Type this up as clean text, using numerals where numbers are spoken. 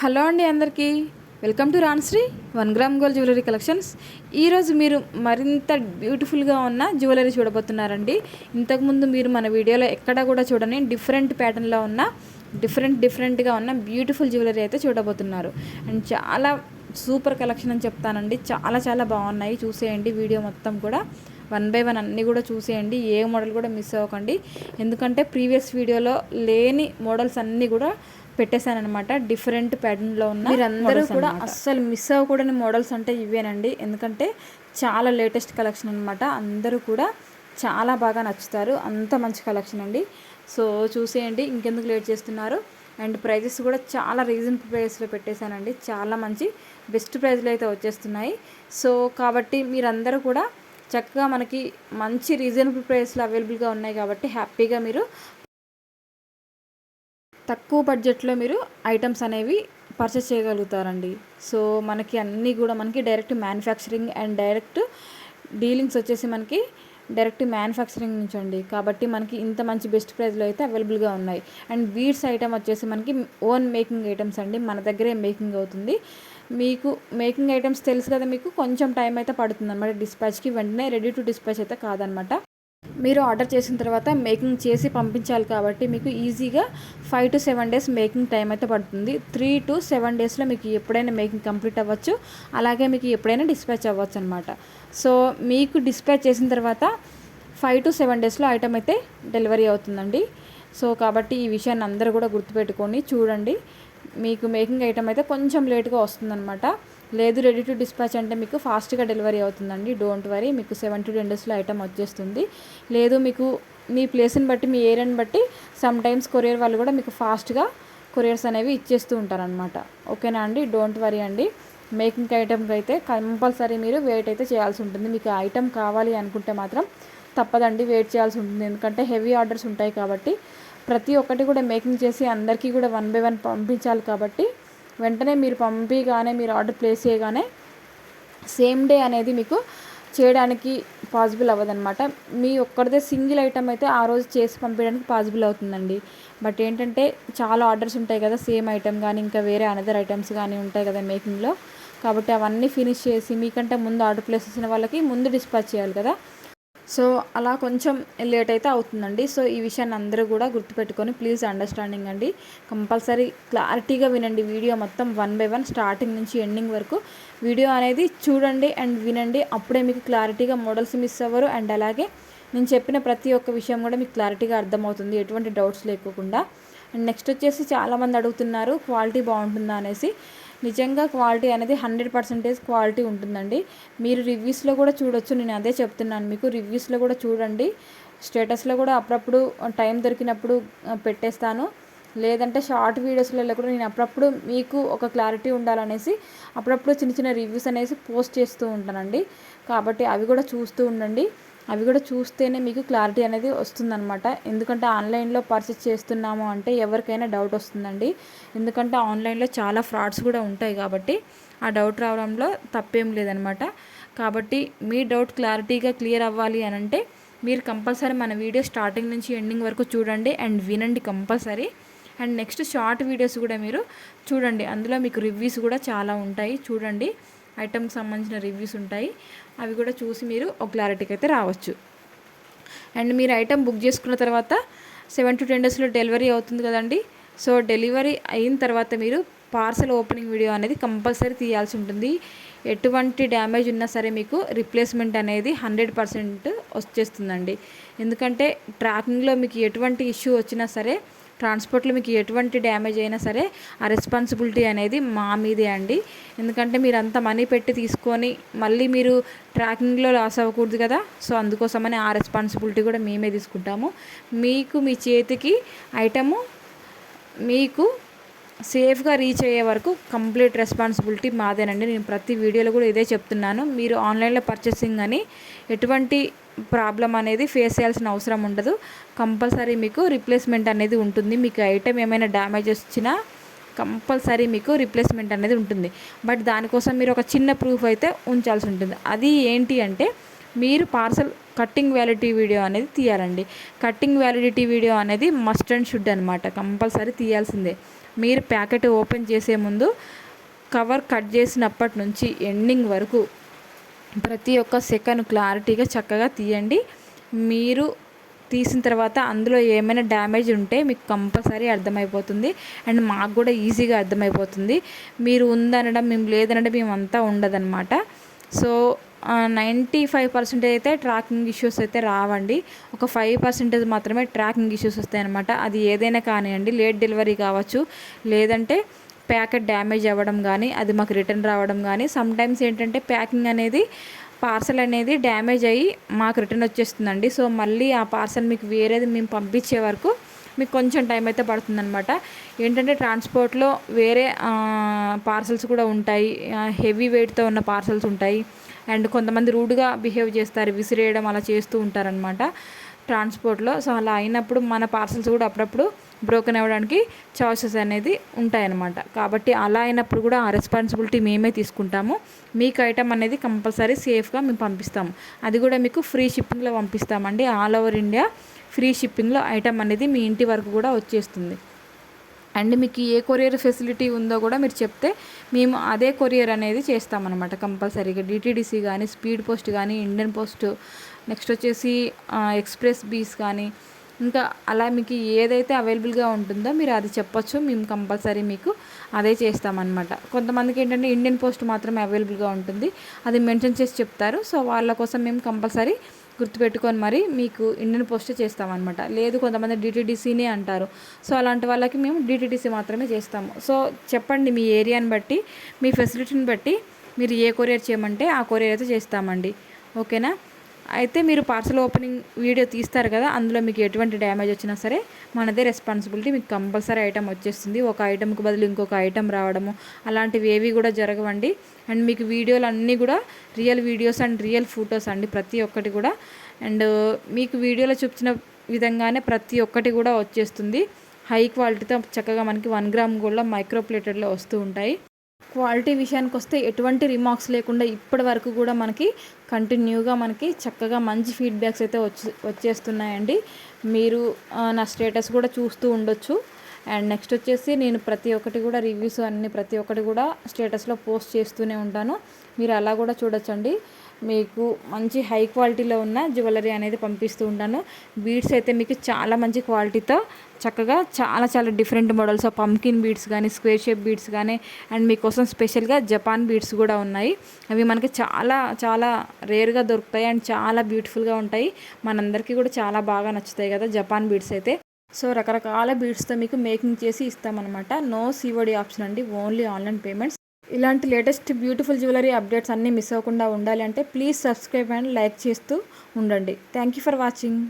Hello అండి అందరికీ welcome to Ranasri 1 gram gold jewellery collections. ఈరోజు మీరు మరింత బ్యూటిఫుల్గా ఉన్న జ్యువెలరీ చూడబోతున్నారండి. ఇంతకుముందు మీరు మన వీడియోలో ఎక్కడా కూడా చూడని డిఫరెంట్ ప్యాటర్న్లో ఉన్న డిఫరెంట్గా ఉన్న బ్యూటిఫుల్ జ్యువెలరీ అయితే చూడబోతున్నారు. అండ్ చాలా సూపర్ కలెక్షన్ అని చెప్తానండి. చాలా చాలా బాగున్నాయి, చూసేయండి. వీడియో మొత్తం కూడా 1 by 1 అన్నీ కూడా చూసేయండి. ఏ మోడల్ కూడా మిస్ అవ్వకండి, ఎందుకంటే ప్రీవియస్ వీడియోలో లేని మోడల్స్ అన్నీ కూడా పెట్టేశానమాట. డిఫరెంట్ ప్యాటర్న్లో ఉన్న మీరందరూ కూడా అస్సలు మిస్ అవ్వకూడని మోడల్స్ అంటే ఇవేనండి. ఎందుకంటే చాలా లేటెస్ట్ కలెక్షన్ అనమాట. అందరూ కూడా చాలా బాగా నచ్చుతారు, అంత మంచి కలెక్షన్ అండి. సో చూసేయండి, ఇంకెందుకు లేట్ చేస్తున్నారు. అండ్ ప్రైజెస్ కూడా చాలా రీజనబుల్ ప్రైస్లో పెట్టేశానండి. చాలా మంచి బెస్ట్ ప్రైస్లో అయితే వచ్చేస్తున్నాయి. సో కాబట్టి మీరందరూ కూడా చక్కగా మనకి మంచి రీజనబుల్ ప్రైస్లో అవైలబుల్గా ఉన్నాయి కాబట్టి హ్యాపీగా మీరు తక్కువ బడ్జెట్లో మీరు ఐటమ్స్ అనేవి పర్చేస్ చేయగలుగుతారండి. సో మనకి అన్నీ కూడా మనకి direct manufacturing and direct dealings వచ్చేసి మనకి డైరెక్ట్ మ్యానుఫ్యాక్చరింగ్ నుంచి అండి. కాబట్టి మనకి ఇంత మంచి బెస్ట్ ప్రైస్లో అయితే అవైలబుల్గా ఉన్నాయి. అండ్ బీడ్స్ ఐటమ్ వచ్చేసి మనకి ఓన్ మేకింగ్ ఐటమ్స్ అండి, మన దగ్గరే మేకింగ్ అవుతుంది. మీకు మేకింగ్ ఐటమ్స్ తెలుసు కదా, మీకు కొంచెం టైం అయితే పడుతుంది అనమాట డిస్పాచ్కి. వెంటనే రెడీ టు డిస్పాచ్ అయితే కాదనమాట. మీరు ఆర్డర్ చేసిన తర్వాత మేకింగ్ చేసి పంపించాలి కాబట్టి మీకు ఈజీగా 5 to 7 days మేకింగ్ టైం అయితే పడుతుంది. 3 to 7 daysలో మీకు ఎప్పుడైనా మేకింగ్ కంప్లీట్ అవ్వచ్చు, అలాగే మీకు ఎప్పుడైనా డిస్పాచ్ అవ్వచ్చు అనమాట. సో మీకు డిస్పాచ్ చేసిన తర్వాత 5 to 7 daysలో ఐటమ్ అయితే డెలివరీ అవుతుందండి. సో కాబట్టి ఈ విషయాన్ని అందరూ కూడా గుర్తుపెట్టుకొని చూడండి. మీకు మేకింగ్ ఐటమ్ అయితే కొంచెం లేట్గా వస్తుందన్నమాట. లేదు రెడీ టు డిస్పాచ్ అంటే మీకు ఫాస్ట్గా డెలివరీ అవుతుందండి. డోంట్ వరీ, మీకు 7 to 10 daysలో ఐటమ్ వచ్చేస్తుంది. లేదు మీకు మీ ప్లేస్ని బట్టి, మీ ఏరియాని బట్టి సమ్ టైమ్స్ కొరియర్ వాళ్ళు కూడా మీకు ఫాస్ట్గా కొరియర్స్ అనేవి ఇచ్చేస్తూ ఉంటారనమాట. ఓకేనా అండి, డోంట్ వరీ అండి. మేకింగ్ ఐటమ్కి అయితే కంపల్సరీ మీరు వెయిట్ అయితే చేయాల్సి ఉంటుంది. మీకు ఐటమ్ కావాలి అనుకుంటే మాత్రం తప్పదండి, వెయిట్ చేయాల్సి ఉంటుంది. ఎందుకంటే హెవీ ఆర్డర్స్ ఉంటాయి కాబట్టి ప్రతి ఒక్కటి కూడా మేకింగ్ చేసి అందరికీ కూడా 1 by 1 పంపించాలి. కాబట్టి వెంటనే మీరు పంపిగానే, మీరు ఆర్డర్ ప్లేస్ చేయగానే సేమ్ డే అనేది మీకు చేయడానికి పాసిబుల్ అవ్వదన్నమాట. మీ ఒక్కరిదే సింగిల్ ఐటమ్ అయితే ఆ రోజు చేసి పంపించడానికి పాసిబుల్ అవుతుందండి. బట్ ఏంటంటే చాలా ఆర్డర్స్ ఉంటాయి కదా, సేమ్ ఐటమ్ కానీ ఇంకా వేరే అనదర్ ఐటమ్స్ కానీ ఉంటాయి కదా మేకింగ్లో. కాబట్టి అవన్నీ ఫినిష్ చేసి మీకంటే ముందు ఆర్డర్ ప్లేస్ చేసిన వాళ్ళకి ముందు డిస్పాచ్ చేయాలి కదా. సో అలా కొంచెం లేట్ అయితే అవుతుందండి. సో ఈ విషయాన్ని అందరూ కూడా గుర్తుపెట్టుకొని ప్లీజ్ అండర్స్టాండింగ్ అండి. కంపల్సరీ క్లారిటీగా వినండి వీడియో మొత్తం 1 by 1 స్టార్టింగ్ నుంచి ఎండింగ్ వరకు వీడియో అనేది చూడండి అండ్ వినండి. అప్పుడే మీకు క్లారిటీగా మోడల్స్ మిస్ అవ్వరు. అండ్ అలాగే నేను చెప్పిన ప్రతి ఒక్క విషయం కూడా మీకు క్లారిటీగా అర్థమవుతుంది, ఎటువంటి డౌట్స్ లేకుండా. అండ్ నెక్స్ట్ వచ్చేసి చాలామంది అడుగుతున్నారు క్వాలిటీ బాగుంటుందా అనేసి. నిజంగా క్వాలిటీ అనేది 100% క్వాలిటీ ఉంటుందండి. మీరు రివ్యూస్లో కూడా చూడొచ్చు, నేను అదే చెప్తున్నాను మీకు. రివ్యూస్లో కూడా చూడండి, స్టేటస్లో కూడా అప్పుడప్పుడు టైం దొరికినప్పుడు పెట్టేస్తాను. లేదంటే షార్ట్ వీడియోస్లలో కూడా నేను అప్పుడప్పుడు మీకు ఒక క్లారిటీ ఉండాలనేసి అప్పుడప్పుడు చిన్న చిన్న రివ్యూస్ అనేసి పోస్ట్ చేస్తూ ఉంటానండి. కాబట్టి అవి కూడా చూస్తూ ఉండండి. అవి కూడా చూస్తేనే మీకు క్లారిటీ అనేది వస్తుందన్నమాట. ఎందుకంటే ఆన్లైన్లో పర్చేస్ చేస్తున్నాము అంటే ఎవరికైనా డౌట్ వస్తుందండి. ఎందుకంటే ఆన్లైన్లో చాలా ఫ్రాడ్స్ కూడా ఉంటాయి కాబట్టి ఆ డౌట్ రావడంలో తప్పేం లేదనమాట. కాబట్టి మీ డౌట్ క్లియర్ అవ్వాలి అని అంటే మీరు కంపల్సరీ మన వీడియో స్టార్టింగ్ నుంచి ఎండింగ్ వరకు చూడండి అండ్ వినండి compulsory. And next short videos కూడా మీరు చూడండి, అందులో మీకు రివ్యూస్ కూడా చాలా ఉంటాయి. చూడండి, ఐటమ్కి సంబంధించిన రివ్యూస్ ఉంటాయి, అవి కూడా చూసి మీరు ఒక క్లారిటీకి అయితే రావచ్చు. అండ్ మీరు ఐటమ్ బుక్ చేసుకున్న తర్వాత 7 to 10 daysలో డెలివరీ అవుతుంది కదండి. సో డెలివరీ అయిన తర్వాత మీరు పార్సల్ ఓపెనింగ్ వీడియో అనేది కంపల్సరీ తీయాల్సి ఉంటుంది. ఎటువంటి డ్యామేజ్ ఉన్నా సరే మీకు రిప్లేస్మెంట్ అనేది 100% వచ్చేస్తుందండి. ఎందుకంటే ట్రాకింగ్లో మీకు ఎటువంటి ఇష్యూ వచ్చినా సరే, ట్రాన్స్పోర్ట్లో మీకు ఎటువంటి డ్యామేజ్ అయినా సరే ఆ రెస్పాన్సిబిలిటీ అనేది మా మీదే అండి. ఎందుకంటే మీరు అంత మనీ పెట్టి తీసుకొని మళ్ళీ మీరు ట్రాకింగ్లో లాస్ అవ్వకూడదు కదా. సో అందుకోసమని ఆ రెస్పాన్సిబిలిటీ కూడా మేమే తీసుకుంటాము. మీకు మీ చేతికి ఐటము మీకు సేఫ్గా రీచ్ అయ్యే వరకు కంప్లీట్ రెస్పాన్సిబిలిటీ మాదేనండి. నేను ప్రతి వీడియోలో కూడా ఇదే చెప్తున్నాను. మీరు ఆన్లైన్లో పర్చేసింగ్ అని ఎటువంటి ప్రాబ్లం అనేది ఫేస్ చేయాల్సిన అవసరం ఉండదు. కంపల్సరీ మీకు రిప్లేస్మెంట్ అనేది ఉంటుంది. మీకు ఐటమ్ ఏమైనా డ్యామేజెస్ వచ్చినా కంపల్సరీ మీకు రిప్లేస్మెంట్ అనేది ఉంటుంది. బట్ దానికోసం మీరు ఒక చిన్న ప్రూఫ్ అయితే ఉంచాల్సి ఉంటుంది. అది ఏంటి అంటే మీరు పార్సల్ కట్టింగ్ వ్యాలిడిటీ వీడియో అనేది తీయాలండి. కట్టింగ్ వ్యాలిడిటీ వీడియో అనేది మస్ట్ అండ్ షుడ్ అనమాట, కంపల్సరీ తీయాల్సిందే. మీరు ప్యాకెట్ ఓపెన్ చేసే ముందు కవర్ కట్ చేసినప్పటి నుంచి ఎండింగ్ వరకు ప్రతి ఒక్క సెకండ్ క్లారిటీగా చక్కగా తీయండి. మీరు తీసిన తర్వాత అందులో ఏమైనా డ్యామేజ్ ఉంటే మీకు కంపల్సరీ అర్థమైపోతుంది అండ్ మాకు కూడా ఈజీగా అర్థమైపోతుంది. మీరు ఉందనడం మేము లేదనడం మేమంతా ఉండదన్నమాట. సో 95% అయితే ట్రాకింగ్ ఇష్యూస్ అయితే రావండి. ఒక 5% మాత్రమే ట్రాకింగ్ ఇష్యూస్ వస్తాయన్నమాట. అది ఏదైనా కానివ్వండి, లేట్ డెలివరీ కావచ్చు, లేదంటే ప్యాకెట్ డ్యామేజ్ అవ్వడం కానీ, అది మాకు రిటర్న్ రావడం కానీ. సమ్టైమ్స్ ఏంటంటే ప్యాకింగ్ అనేది పార్సల్ అనేది డ్యామేజ్ అయ్యి మాకు రిటర్న్ వచ్చేస్తుందండి. సో మళ్ళీ ఆ పార్సల్ మీకు వేరేది మేము పంపించే వరకు మీకు కొంచెం టైం అయితే పడుతుందన్నమాట. ఏంటంటే ట్రాన్స్పోర్ట్లో వేరే పార్సల్స్ కూడా ఉంటాయి, హెవీ వెయిట్తో ఉన్న పార్సల్స్ ఉంటాయి. అండ్ కొంతమంది రూడ్గా బిహేవ్ చేస్తారు, విసిరేయడం అలా చేస్తూ ఉంటారనమాట ట్రాన్స్పోర్ట్లో. సో అలా అయినప్పుడు మన పార్సల్స్ కూడా అప్పుడప్పుడు బ్రోకెన్ అవ్వడానికి ఛాయిసెస్ అనేది ఉంటాయన్నమాట. కాబట్టి అలా అయినప్పుడు కూడా ఆ రెస్పాన్సిబిలిటీ మేమే తీసుకుంటాము. మీకు ఐటమ్ అనేది కంపల్సరీ సేఫ్గా మేము పంపిస్తాము. అది కూడా మీకు ఫ్రీ షిప్పింగ్లో పంపిస్తామండి. ఆల్ ఓవర్ ఇండియా ఫ్రీ షిప్పింగ్లో ఐటమ్ అనేది మీ ఇంటి వరకు కూడా వచ్చేస్తుంది. అండ్ మీకు ఏ కొరియర్ ఫెసిలిటీ ఉందో కూడా మీరు చెప్తే మేము అదే కొరియర్ అనేది చేస్తామన్నమాట కంపల్సరీగా. డిటీడీసీ కానీ, స్పీడ్ పోస్ట్ కానీ, ఇండియన్ పోస్ట్, నెక్స్ట్ వచ్చేసి ఎక్స్ప్రెస్ బీస్ కానీ, ఇంకా అలా మీకు ఏదైతే అవైలబుల్గా ఉంటుందో మీరు అది చెప్పొచ్చు, మేము కంపల్సరీ మీకు అదే చేస్తామన్నమాట. కొంతమందికి ఏంటంటే ఇండియన్ పోస్ట్ మాత్రమే అవైలబుల్గా ఉంటుంది, అది మెన్షన్ చేసి చెప్తారు. సో వాళ్ళ కోసం మేము కంపల్సరీ గుర్తుపెట్టుకొని మరి మీకు ఇండియన్ పోస్ట్ చేస్తామన్నమాట. లేదు కొంతమంది డిటీడీసీనే అంటారు. సో అలాంటి వాళ్ళకి మేము డిటీడీసీ మాత్రమే చేస్తాము. సో చెప్పండి, మీ ఏరియాని బట్టి, మీ ఫెసిలిటీని బట్టి మీరు ఏ కొరియర్ చేయమంటే ఆ కొరియర్ అయితే చేస్తామండి. ఓకేనా? అయితే మీరు పార్సల్ ఓపెనింగ్ వీడియో తీస్తారు కదా, అందులో మీకు ఎటువంటి డ్యామేజ్ వచ్చినా సరే మనదే రెస్పాన్సిబిలిటీ. మీకు కంపల్సరీ ఐటమ్ వచ్చేస్తుంది. ఒక ఐటమ్కి బదులు ఇంకొక ఐటమ్ రావడము అలాంటివి ఏవి కూడా జరగవండి. అండ్ మీకు వీడియోలు అన్నీ కూడా real videos and real photos అండి ప్రతి ఒక్కటి కూడా. అండ్ మీకు వీడియోలో చూపించిన విధంగానే ప్రతి ఒక్కటి కూడా వచ్చేస్తుంది. హై క్వాలిటీతో చక్కగా మనకి 1 గ్రామ్ గోల్డ్లో మైక్రో ప్లేటెడ్లో వస్తూ ఉంటాయి. క్వాలిటీ విషయానికి వస్తే ఎటువంటి రిమార్క్స్ లేకుండా ఇప్పటి వరకు కూడా మనకి కంటిన్యూగా మనకి చక్కగా మంచి ఫీడ్బ్యాక్స్ అయితే వచ్చేస్తున్నాయండి. మీరు నా స్టేటస్ కూడా చూస్తూ ఉండొచ్చు. అండ్ నెక్స్ట్ వచ్చేసి నేను ప్రతి ఒక్కటి కూడా రివ్యూస్ అన్ని ప్రతి ఒక్కటి కూడా స్టేటస్లో పోస్ట్ చేస్తూనే ఉంటాను. మీరు అలా కూడా చూడొచ్చండి. మీకు మంచి హై క్వాలిటీలో ఉన్న జ్యువెలరీ అనేది పంపిస్తూ ఉంటాను. బీడ్స్ అయితే మీకు చాలా మంచి క్వాలిటీతో చక్కగా చాలా చాలా different models of pumpkin beads కానీ, స్క్వేర్ షేప్ బీడ్స్ కానీ, అండ్ మీకోసం స్పెషల్గా జపాన్ బీడ్స్ కూడా ఉన్నాయి. అవి మనకి చాలా చాలా రేర్గా దొరుకుతాయి అండ్ చాలా బ్యూటిఫుల్గా ఉంటాయి. మనందరికీ కూడా చాలా బాగా నచ్చుతాయి కదా జపాన్ బీడ్స్ అయితే. సో రకరకాల బీడ్స్తో మీకు మేకింగ్ చేసి ఇస్తామన్నమాట. నో సిఓడి ఆప్షన్ అండి, ఓన్లీ ఆన్లైన్ పేమెంట్స్. ఇలాంటి లేటెస్ట్ బ్యూటిఫుల్ జ్యువెలరీ అప్డేట్స్ అన్నీ మిస్ అవ్వకుండా ఉండాలి అంటే ప్లీజ్ సబ్స్క్రైబ్ అండ్ లైక్ చేస్తూ ఉండండి. Thank you for watching.